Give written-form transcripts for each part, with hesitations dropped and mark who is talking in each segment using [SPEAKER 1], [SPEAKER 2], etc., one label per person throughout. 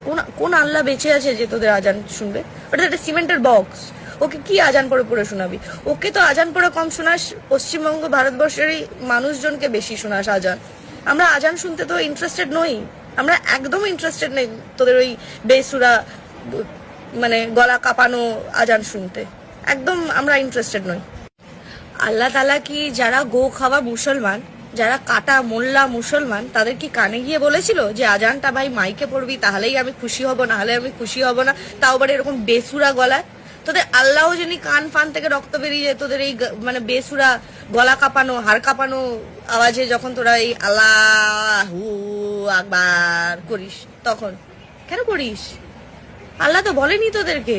[SPEAKER 1] কোন কোন আল্লাহ বেঁচে আছে যে তোদের আজান শুনবে? ওটা একটা সিমেন্টের বক্স, ওকে কি আজান পড়ে পড়ে শোনাবি? ওকে তো আজান পড়ে কম শোনাস, পশ্চিমবঙ্গ ভারতবর্ষেরই মানুষজনকে বেশি শোনাস আজান। আমরা আজান শুনতে তো ইন্টারেস্টেড নই, আমরা একদম ইন্টারেস্টেড নেই তোদের ওই বেসুরা মানে গলা কাঁপানো আজান শুনতে, একদম আমরা ইন্টারেস্টেড নই। আল্লাহ তালা কি যারা গো খাওয়া মুসলমান, যারা কাটা মোল্লা মুসলমান, তাদের কি কানে গিয়ে বলেছিল যে আজানটা ভাই মাইকে পড়বি তাহলেই আমি খুশি হব, না হলে আমি খুশি হব না? তাও আবার এরকম বেসুরা গলায়। তোদের আল্লাহ যিনি কান ফান থেকে রক্ত বেরিয়ে যায় তোদের এই মানে বেসুরা গলা কাঁপানো হাড় কাঁপানো আওয়াজে যখন তোরা এই আল্লাহু আকবার করিস, তখন কেন করিস? আল্লাহ তো বলেনি তোদেরকে,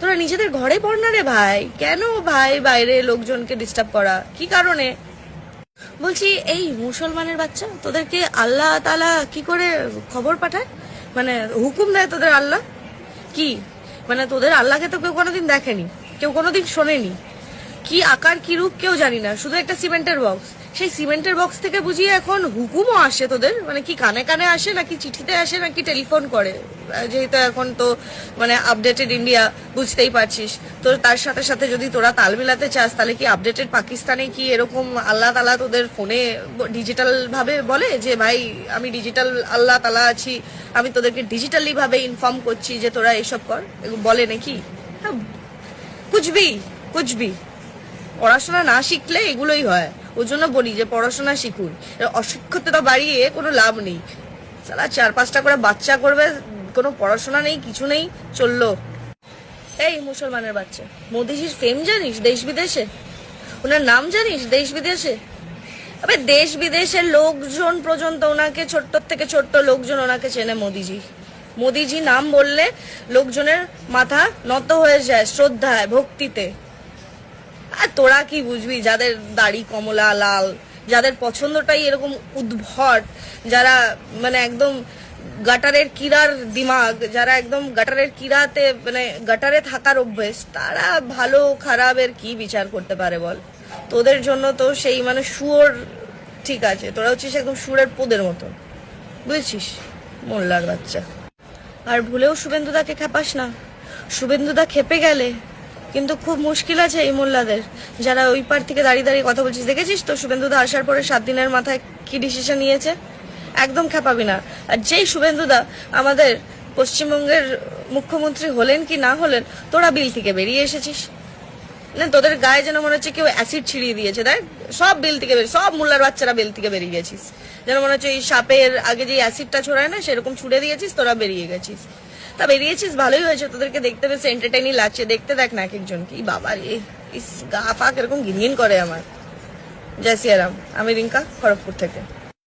[SPEAKER 1] তোরা নিজেদের ঘরে পড় না রে ভাই। কেন ভাই বাইরে লোকজনকে ডিস্টার্ব করা, কি কারণে? বলছি এই মুসলমানের বাচ্চা, তোদেরকে আল্লাহ তাআলা কি করে খবর পাঠায়, মানে হুকুম দেয় তোদের আল্লাহ কি? মানে তোদের আল্লাহকে তো কেউ কোনোদিন দেখেনি, কেউ কোনোদিন শোনেনি, কি আকার কি রূপ কেউ জানি না, শুধু একটা সিমেন্টের বক্স। সেই সিমেন্টের বক্স থেকে বুঝিয়ে এখন হুকুমও আসে তোদের, মানে কি কানে কানে আসে নাকি চিঠিতে আসে নাকি টেলিফোন করে? যেহেতু এখন তো মানে আপডেটেড ইন্ডিয়া, বুঝতেই পারছিস। তো তার সাথে সাথে যদি তোরা তাল মিলাতে চাস, তাহলে কি আপডেটেড পাকিস্তানে কি এরকম আল্লাহ তালা তোদের ফোনে ডিজিটাল ভাবে বলে যে ভাই আমি ডিজিটাল আল্লাহ তালা আছি, আমি তোদেরকে ডিজিটালি ভাবে ইনফর্ম করছি যে তোরা এসব কর, বলে নাকি? কুচবি কুচবি পড়াশোনা না শিখলে এগুলোই হয়। ওই জন্য বলি যে পড়াশোনা শিখুন, অশিক্ষিততা বাড়িয়ে কোনো লাভ নেই। সালা 4-5টা করে বাচ্চা করবে, কোনো পড়াশোনা নেই, কিছু নেই, চললো। এই মুসলমানের বাচ্চা, মোদিজির ফেম জানিস দেশ বিদেশে? ওনার নাম জানিস দেশ বিদেশে? আবে দেশ বিদেশের লোকজন পর্যন্ত ওনাকে, ছোট্ট থেকে ছোট্ট লোকজন ওনাকে চেনে। মোদিজি নাম বললে লোকজনের মাথা নত হয়ে যায় শ্রদ্ধায় ভক্তিতে। আর তোরা কি বুঝবি যাদের দাড়ি কমলা লাল, যাদের পছন্দটাই এরকম উদ্ভট, যারা মানে একদম গাটারের কিরার দিমাগ, যারা একদম গাটারের কিরাতে মানে গাটারে থাকার অভ্যেস, তারা ভালো খারাপের কি বিচার করতে পারে বল? তোদের জন্য তো সেই মানে শুয়োর ঠিক আছে, তোরা হচ্ছিস একদম শুয়োরের পোদের মতন, বুঝেছিস মোল্লার বাচ্চা। আর ভুলেও শুভেন্দুদাকে খেপাস না, শুভেন্দুদা খেপে গেলে কিন্তু খুব মুশকিল আছে এই মোল্লাদের, যারা ওই পার থেকে দাঁড়িয়ে দাঁড়িয়ে কথা বলছিস। দেখেছিস তো শুভেন্দুদা আসার পরে 7 দিনের মাথায় কি ডিসিশন নিয়েছে? একদম খেপাবি না। আর যেই শুভেন্দুদা আমাদের পশ্চিমবঙ্গের মুখ্যমন্ত্রী হলেন কি না হলেন, তোরা বিল থেকে বেরিয়ে এসেছিস। না তোদের গায়ে যেন মনে হচ্ছে কেউ অ্যাসিড ছিড়িয়ে দিয়েছে। দেখ সব বিল থেকে বেরিয়ে, সব মোল্লার বাচ্চারা বিল থেকে বেরিয়ে গেছিস, যেন মনে হচ্ছে এই সাপের আগে যে অ্যাসিডটা ছড়ায় না সেরকম ছুড়ে দিয়েছিস, তোরা বেরিয়ে গেছিস। তা বেরিয়েছিস ভালোই হয়েছে, তোদেরকে দেখতে বেশ এন্টারটেইনিং লাগছে। দেখতে দেখ না এক একজন কি বাবা রে, ইস গা ফা কিরকম ঘিনঘিন করে আমার। জয় সিয়ারাম, আমি রিঙ্কা খড়গপুর থেকে।